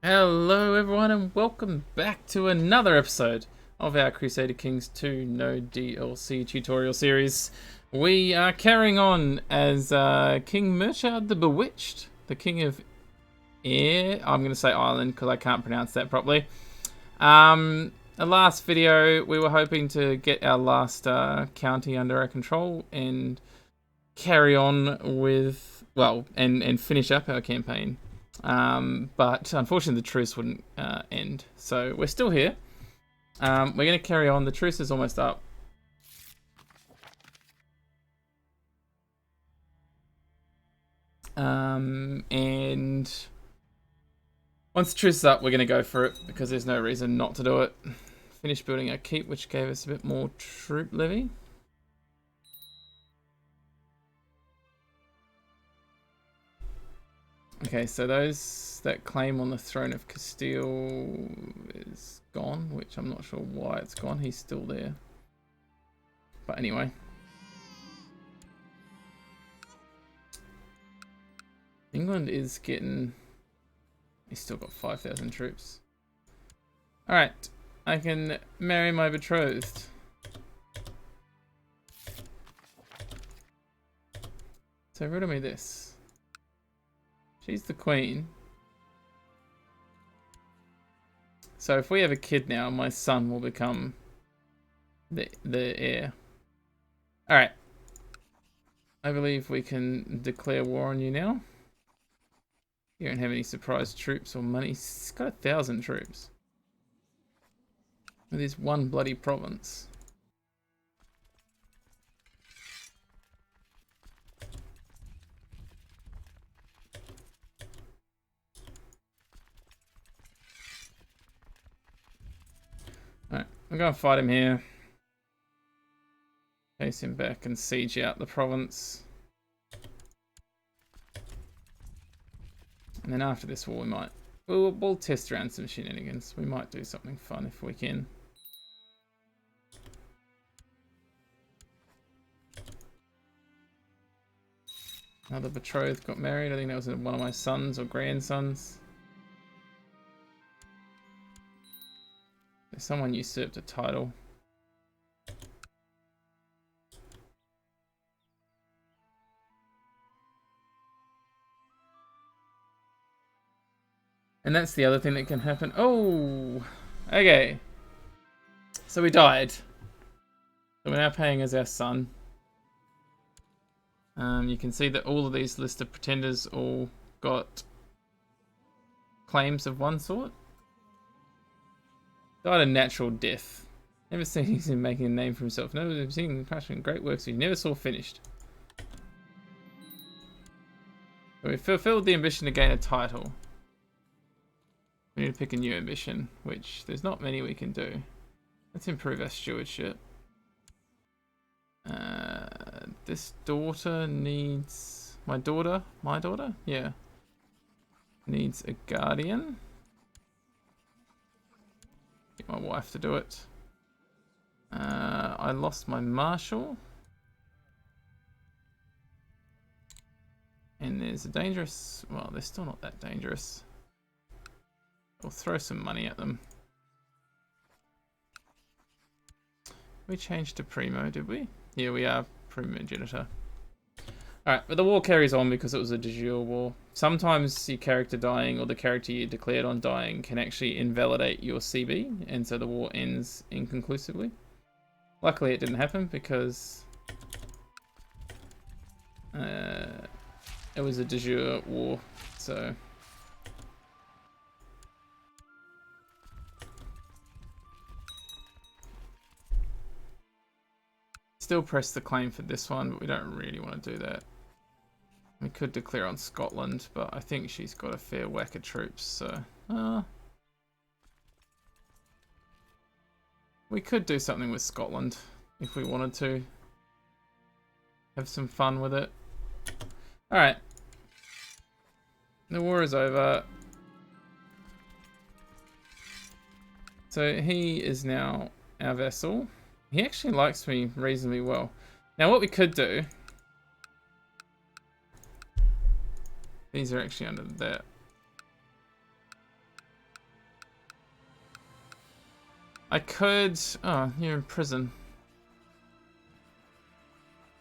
Hello everyone and welcome back to another episode of our Crusader Kings 2 No DLC tutorial series. We are carrying on as King Murchard the Bewitched, the King of Air. I'm going to say Island because I can't pronounce that properly. The last video we were hoping to get our last county under our control and carry on with, well, and finish up our campaign. But unfortunately the truce wouldn't end. So we're still here. We're going to carry on. The truce is almost up. And once the truce is up, we're going to go for it because there's no reason not to do it. Finish building our keep, which gave us a bit more troop levy. Okay, so that claim on the throne of Castile is gone, which I'm not sure why it's gone. He's still there. But anyway. England is getting... He's still got 5,000 troops. Alright, I can marry my betrothed. So riddle me this. She's the queen. So if we have a kid now, my son will become the heir. Alright. I believe we can declare war on you now. You don't have any surprise troops or money. He's got 1,000 troops. With his one bloody province. Alright, we're going to fight him here. Chase him back and siege out the province. And then after this war, we'll test around some shenanigans. We might do something fun if we can. Another betrothed got married. I think that was one of my sons or grandsons. Someone usurped a title. And that's the other thing that can happen. Oh, okay. So we died. So we're now paying as our son. You can see that all of these list of pretenders all got claims of one sort. Died a natural death. Never seen him making a name for himself. Never seen him crashing great works he never saw finished. So we fulfilled the ambition to gain a title. We need to pick a new ambition, which there's not many we can do. Let's improve our stewardship. This daughter needs... My daughter? Yeah. Needs a guardian. Get my wife to do it. I lost my marshal. And there's a dangerous... Well, they're still not that dangerous. We'll throw some money at them. We changed to Primo, did we? Yeah, we are Primogenitor. Alright, but the war carries on because it was a de jure war. Sometimes your character dying or the character you declared on dying can actually invalidate your CB, and so the war ends inconclusively. Luckily it didn't happen because it was a de jure war, so... Still press the claim for this one, but we don't really want to do that. We could declare on Scotland, but I think she's got a fair whack of troops, so... we could do something with Scotland, if we wanted to. Have some fun with it. Alright. The war is over. So he is now our vassal. He actually likes me reasonably well. Now what we could do... These are actually under that. I could... Oh, you're in prison.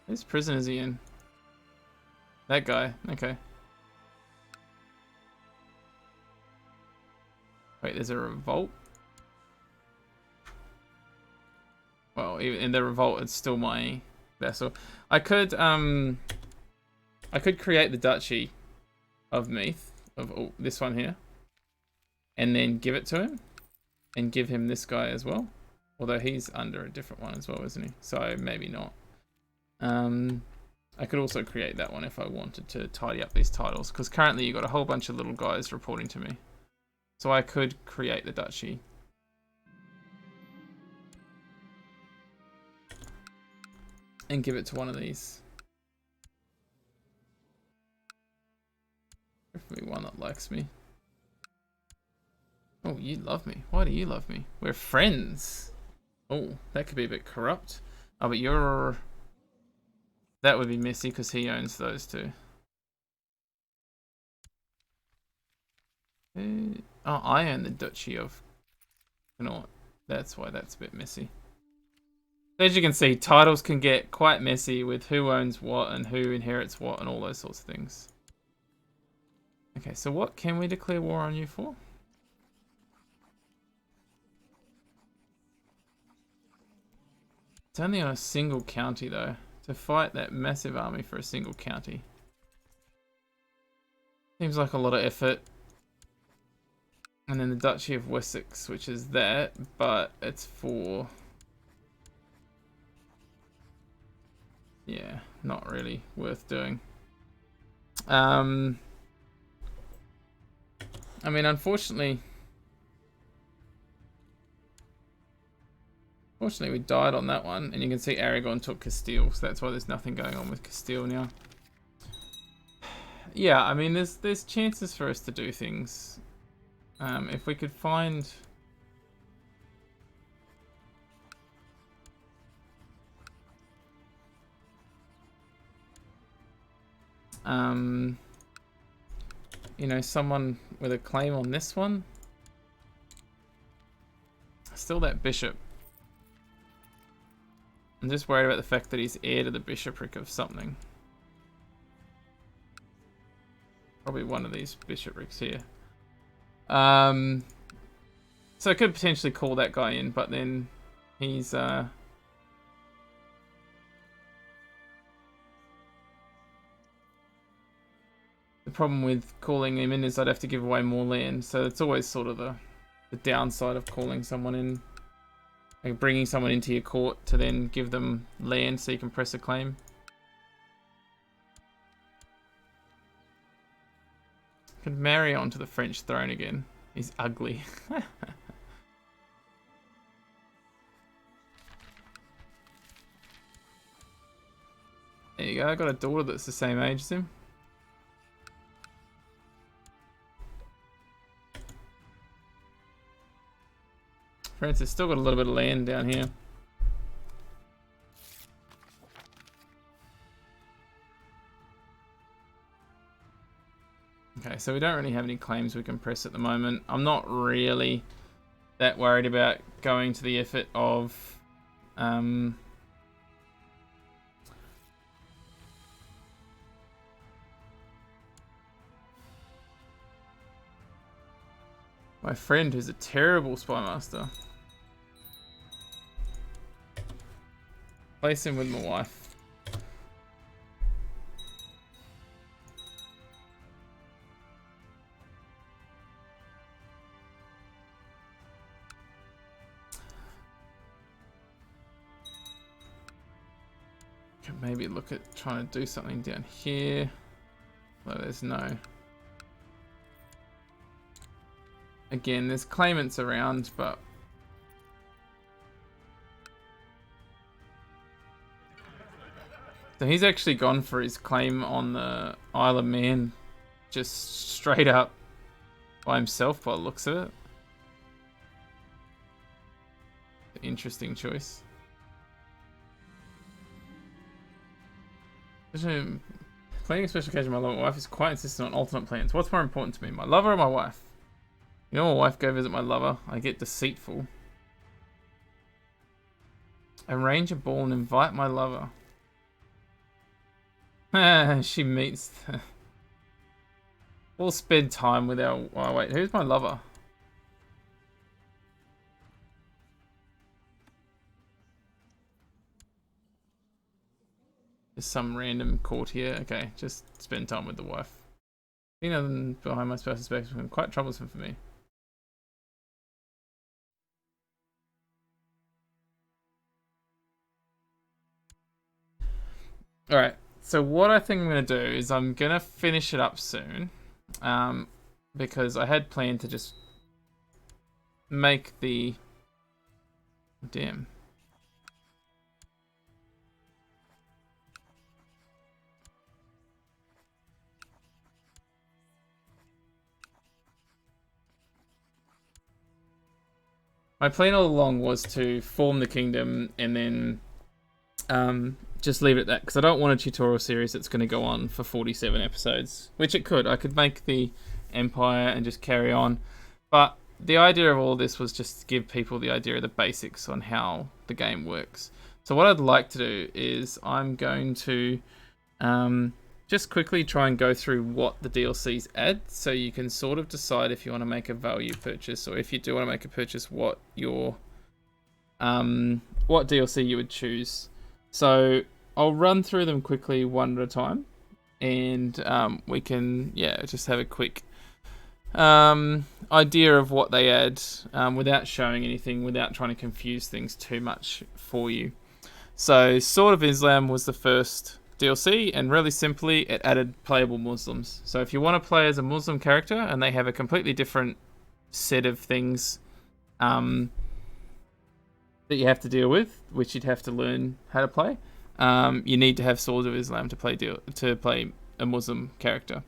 Whose prison is he in? That guy. Okay. Wait, there's a revolt? Well, even in the revolt, it's still my vessel. I could create the duchy of Meath, of this one here, and then give it to him, and give him this guy as well. Although he's under a different one as well, isn't he? So maybe not. I could also create that one if I wanted to tidy up these titles, because currently you've got a whole bunch of little guys reporting to me. So I could create the duchy. And give it to one of these. Preferably one that likes me. Oh, you love me. Why do you love me? We're friends. Oh, that could be a bit corrupt. Oh, but you're... That would be messy because he owns those two. Oh, I own the Duchy of Connaught. That's why that's a bit messy. As you can see, titles can get quite messy with who owns what and who inherits what and all those sorts of things. Okay, so what can we declare war on you for? It's only on a single county though. To fight that massive army for a single county. Seems like a lot of effort. And then the Duchy of Wessex, which is that, but it's for... Yeah, not really worth doing. I mean, unfortunately... Fortunately, we died on that one, and you can see Aragon took Castile, so that's why there's nothing going on with Castile now. Yeah, I mean, there's chances for us to do things. If we could find... you know, someone with a claim on this one. Still that bishop. I'm just worried about the fact that he's heir to the bishopric of something. Probably one of these bishoprics here. So I could potentially call that guy in, but then he's the problem with calling him in is I'd have to give away more land, so it's always sort of the downside of calling someone in. Like bringing someone into your court to then give them land so you can press a claim. Could marry onto the French throne again. He's ugly. There you go, I got a daughter that's the same age as him. Francis still got a little bit of land down here. Okay, so we don't really have any claims we can press at the moment. I'm not really that worried about going to the effort of my friend who's a terrible spy master. Place him with my wife. Could maybe look at trying to do something down here. Well, there's no. Again, there's claimants around, but so he's actually gone for his claim on the Isle of Man, just straight up by himself by the looks of it. Interesting choice. Claiming a special occasion, my lover, my wife is quite insistent on alternate plans. What's more important to me, my lover or my wife? You know, my wife go visit my lover. I get deceitful. Arrange a ball and invite my lover. She meets... We'll spend time with our... Oh, wait, who's my lover? Just some random courtier. Okay, just spend time with the wife. Being other than behind my spouse's back has been quite troublesome for me. Alright, so what I think I'm going to do is I'm going to finish it up soon. Because I had planned to just make the... Damn. My plan all along was to form the kingdom and then just leave it at that, because I don't want a tutorial series that's going to go on for 47 episodes, which it could. I could make the empire and just carry on, but the idea of all this was just to give people the idea of the basics on how the game works. So what I'd like to do is I'm going to just quickly try and go through what the DLCs add, so you can sort of decide if you want to make a value purchase, or if you do want to make a purchase, what your what DLC you would choose. So I'll run through them quickly one at a time, and we can just have a quick idea of what they add without showing anything, without trying to confuse things too much for you. So Sword of Islam was the first DLC, and really simply it added playable Muslims. So if you want to play as a Muslim character and they have a completely different set of things that you have to deal with, which you'd have to learn how to play, you need to have Sword of Islam to play a Muslim character.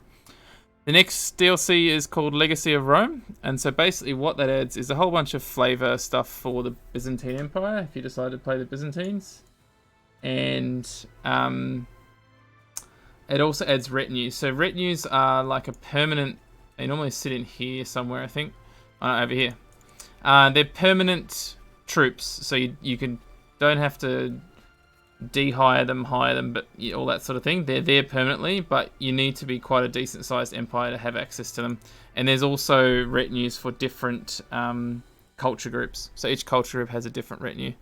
The next DLC is called Legacy of Rome, and so basically what that adds is a whole bunch of flavor stuff for the Byzantine Empire if you decide to play the Byzantines, and it also adds retinues. So retinues are like a permanent... They normally sit in here somewhere, I think. Oh, no, over here. They're permanent troops, so you don't have to de-hire them, hire them, but all that sort of thing. They're there permanently, but you need to be quite a decent-sized empire to have access to them. And there's also retinues for different culture groups. So each culture group has a different retinue.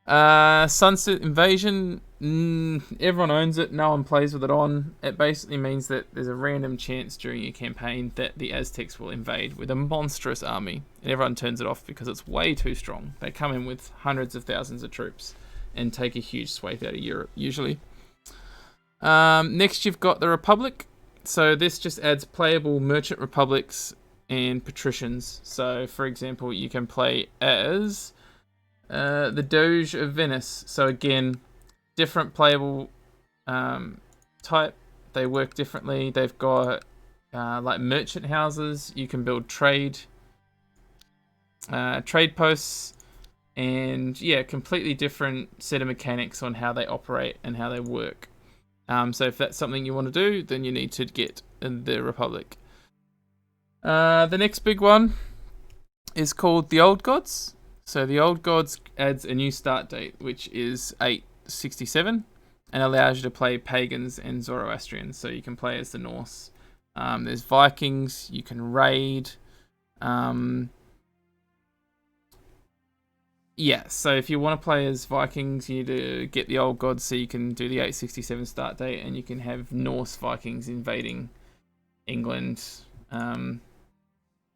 Sunset Invasion, everyone owns it, no one plays with it on. It basically means that there's a random chance during your campaign that the Aztecs will invade with a monstrous army, and everyone turns it off because it's way too strong. They come in with hundreds of thousands of troops and take a huge swathe out of Europe, usually. Next you've got the Republic. So this just adds playable merchant republics and patricians. So for example, you can play as the Doge of Venice. So again, different playable type. They work differently. They've got like merchant houses. You can build trade posts, and completely different set of mechanics on how they operate and how they work. So if that's something you want to do, then you need to get the Republic. The next big one is called the Old Gods. So the Old Gods adds a new start date, which is 867, and allows you to play pagans and Zoroastrians. So you can play as the Norse. There's Vikings. You can raid. So if you want to play as Vikings, you need to get the Old Gods so you can do the 867 start date, and you can have Norse Vikings invading England. And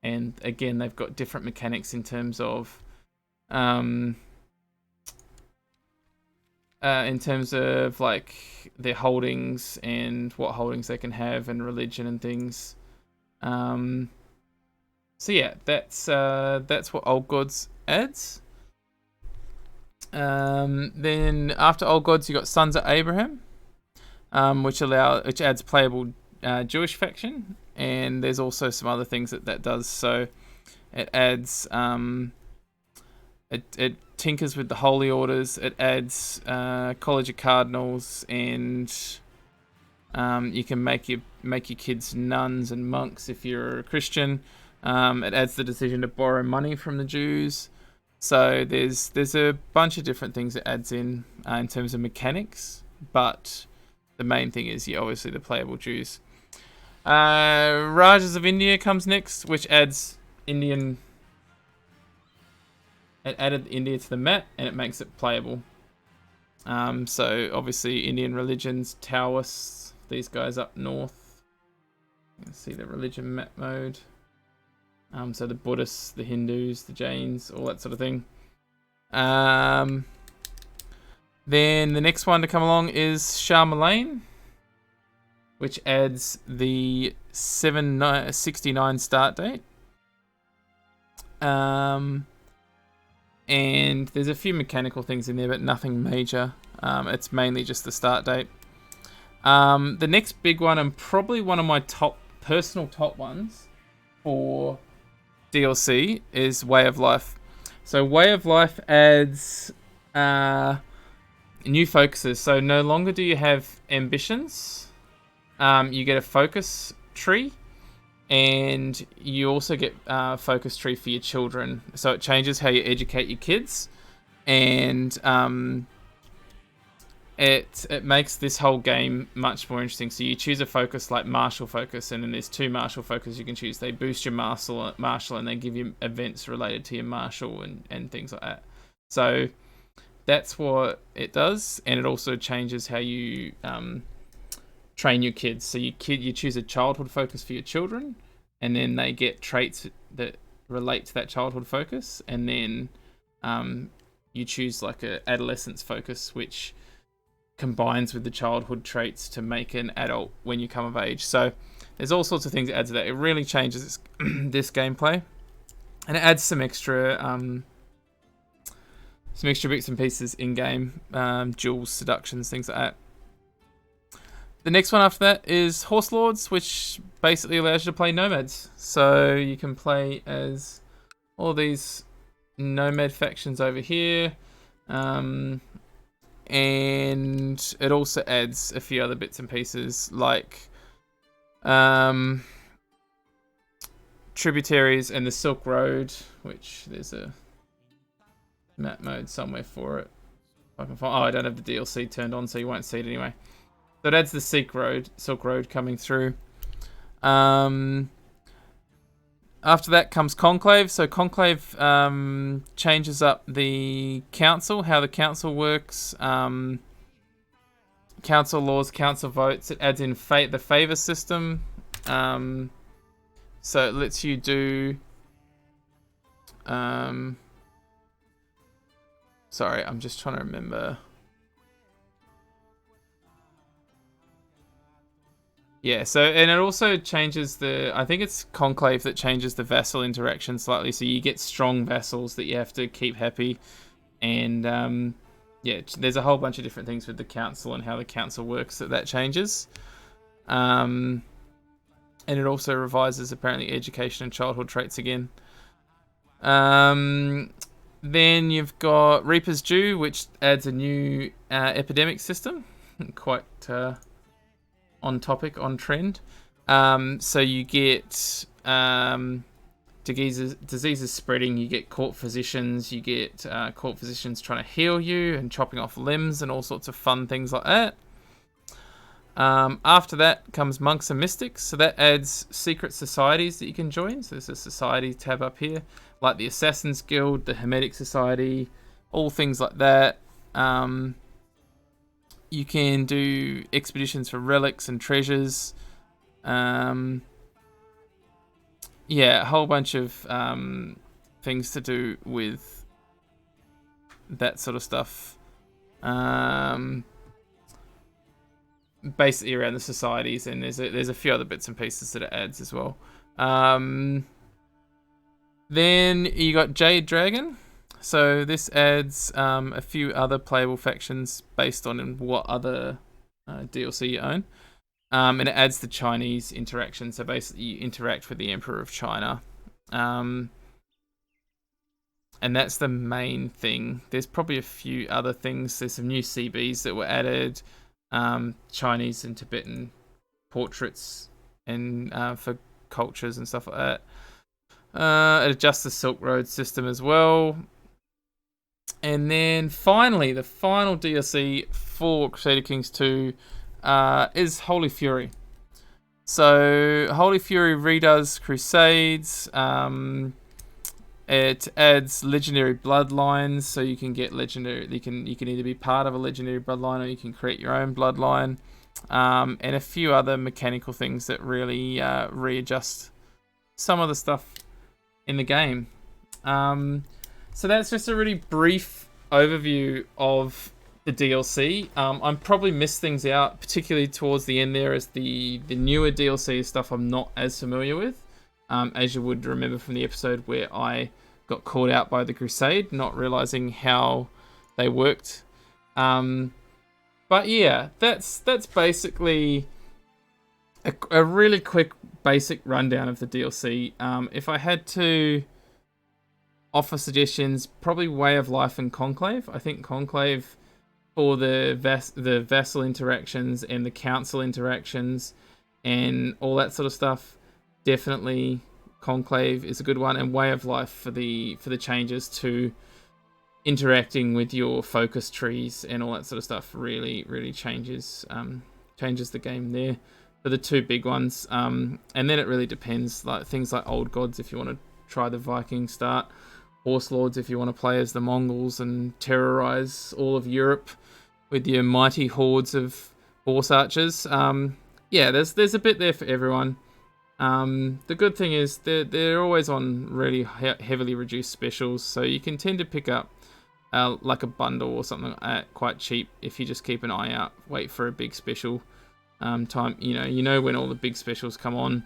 again, they've got different mechanics in terms of like their holdings and what holdings they can have and religion and things. That's what Old Gods adds. Then after Old Gods, you got Sons of Abraham, which adds playable Jewish faction, and there's also some other things that does. So it adds it tinkers with the holy orders. It adds College of Cardinals, and you can make your kids nuns and monks if you're a Christian. It adds the decision to borrow money from the Jews. So there's a bunch of different things it adds in terms of mechanics, but the main thing is obviously the playable Jews. Rajas of India comes next, which adds Indian. It added India to the map and it makes it playable. So obviously Indian religions, Taoists, these guys up north. You can see the religion map mode. So the Buddhists, the Hindus, the Jains, all that sort of thing. Then the next one to come along is Sharmalain, which adds the 769 start date. And there's a few mechanical things in there, but nothing major. It's mainly just the start date. The next big one, and probably one of my personal top ones for DLC, is Way of Life. So Way of Life adds new focuses. So no longer do you have ambitions. You get a focus tree, and you also get a focus tree for your children. So it changes how you educate your kids, and it makes this whole game much more interesting. So you choose a focus like martial focus, and then there's 2 martial focus you can choose. They boost your martial, and they give you events related to your martial and things like that. So that's what it does, and it also changes how you train your kids. So you choose a childhood focus for your children, and then they get traits that relate to that childhood focus, and then you choose like a adolescence focus, which combines with the childhood traits to make an adult when you come of age. So there's all sorts of things that add to that. It really changes this gameplay, and it adds some extra bits and pieces in game, duels, seductions, things like that. The next one after that is Horse Lords, which basically allows you to play nomads. So you can play as all these nomad factions over here. And it also adds a few other bits and pieces like tributaries and the Silk Road, which there's a map mode somewhere for it. If I can find, I don't have the DLC turned on, so you won't see it anyway. So it adds the Silk Road coming through. After that comes Conclave. So Conclave changes up the council, how the council works, council laws, council votes. It adds in the favor system. So it lets you do... sorry, I'm just trying to remember... Yeah, so, and it also changes I think it's Conclave that changes the vassal interaction slightly, so you get strong vassals that you have to keep happy, and yeah, there's a whole bunch of different things with the council and how the council works that changes. And it also revises apparently education and childhood traits again. Then you've got Reaper's Due, which adds a new epidemic system, quite... on topic, on trend. So you get diseases spreading, you get court physicians, you get court physicians trying to heal you and chopping off limbs and all sorts of fun things like that. After that comes Monks and Mystics, so that adds secret societies that you can join. So there's a society tab up here, like the Assassin's Guild, the Hermetic Society, all things like that. You can do expeditions for relics and treasures. Yeah, a whole bunch of things to do with that sort of stuff. Basically around the societies, and there's a few other bits and pieces that it adds as well. Then you got Jade Dragon. So this adds a few other playable factions based on what other DLC you own. And it adds the Chinese interaction. So basically you interact with the Emperor of China. And that's the main thing. There's probably a few other things. There's some new CBs that were added. Chinese and Tibetan portraits and for cultures and stuff like that. It adjusts the Silk Road system as well. And then finally, the final DLC for Crusader Kings 2 is Holy Fury. So Holy Fury redoes Crusades. It adds legendary bloodlines, so you can get legendary. You can either be part of a legendary bloodline or you can create your own bloodline, and a few other mechanical things that really readjust some of the stuff in the game. So that's just a really brief overview of the DLC. I'm probably missed things out, particularly towards the end there, as the newer DLC stuff I'm not as familiar with, as you would remember from the episode where I got caught out by the Crusade, not realizing how they worked. But yeah, that's basically a really quick basic rundown of the DLC. If I had to offer suggestions, probably Way of Life and Conclave. I think Conclave, for the vassal interactions and the council interactions and all that sort of stuff, definitely Conclave is a good one, and Way of Life for the changes to interacting with your focus trees and all that sort of stuff really changes the game there for the two big ones. And then it really depends, like things like Old Gods if you want to try the Viking start, Horse Lords if you want to play as the Mongols and terrorize all of Europe with your mighty hordes of horse archers. Yeah, there's a bit there for everyone. The good thing is they're always on really heavily reduced specials, so you can tend to pick up like a bundle or something at quite cheap if you just keep an eye out, wait for a big special time. You know when all the big specials come on,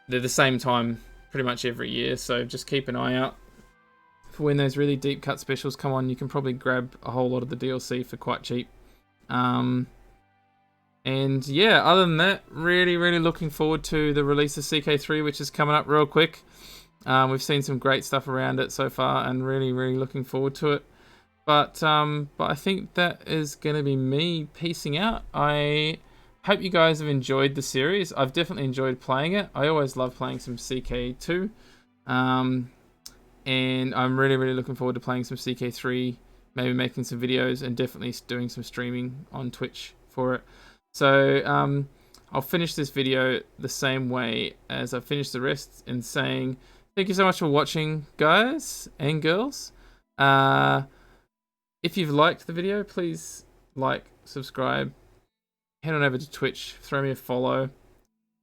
they're the same time pretty much every year, so just keep an eye out for when those really deep cut specials come on. You can probably grab a whole lot of the DLC for quite cheap. And yeah, other than that, really looking forward to the release of CK3, which is coming up real quick. We've seen some great stuff around it so far, and really looking forward to it. But I think that is going to be me peacing out. I hope you guys have enjoyed the series. I've definitely enjoyed playing it. I always love playing some CK2. And I'm really looking forward to playing some CK3, maybe making some videos, and definitely doing some streaming on Twitch for it. So I'll finish this video the same way as I finished the rest, in saying thank you so much for watching, guys and girls. If you've liked the video, please like, subscribe, head on over to Twitch, throw me a follow,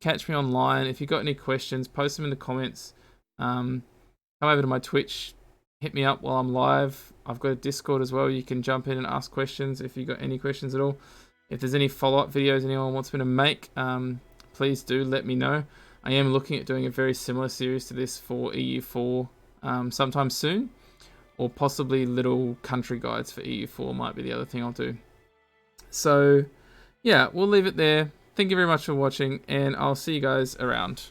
catch me online. If you've got any questions, post them in the comments. Come over to my Twitch, hit me up while I'm live. I've got a Discord as well. You can jump in and ask questions if you've got any questions at all. If there's any follow-up videos anyone wants me to make, please do let me know. I am looking at doing a very similar series to this for EU4 sometime soon, or possibly little country guides for EU4 might be the other thing I'll do. So yeah, we'll leave it there. Thank you very much for watching, and I'll see you guys around.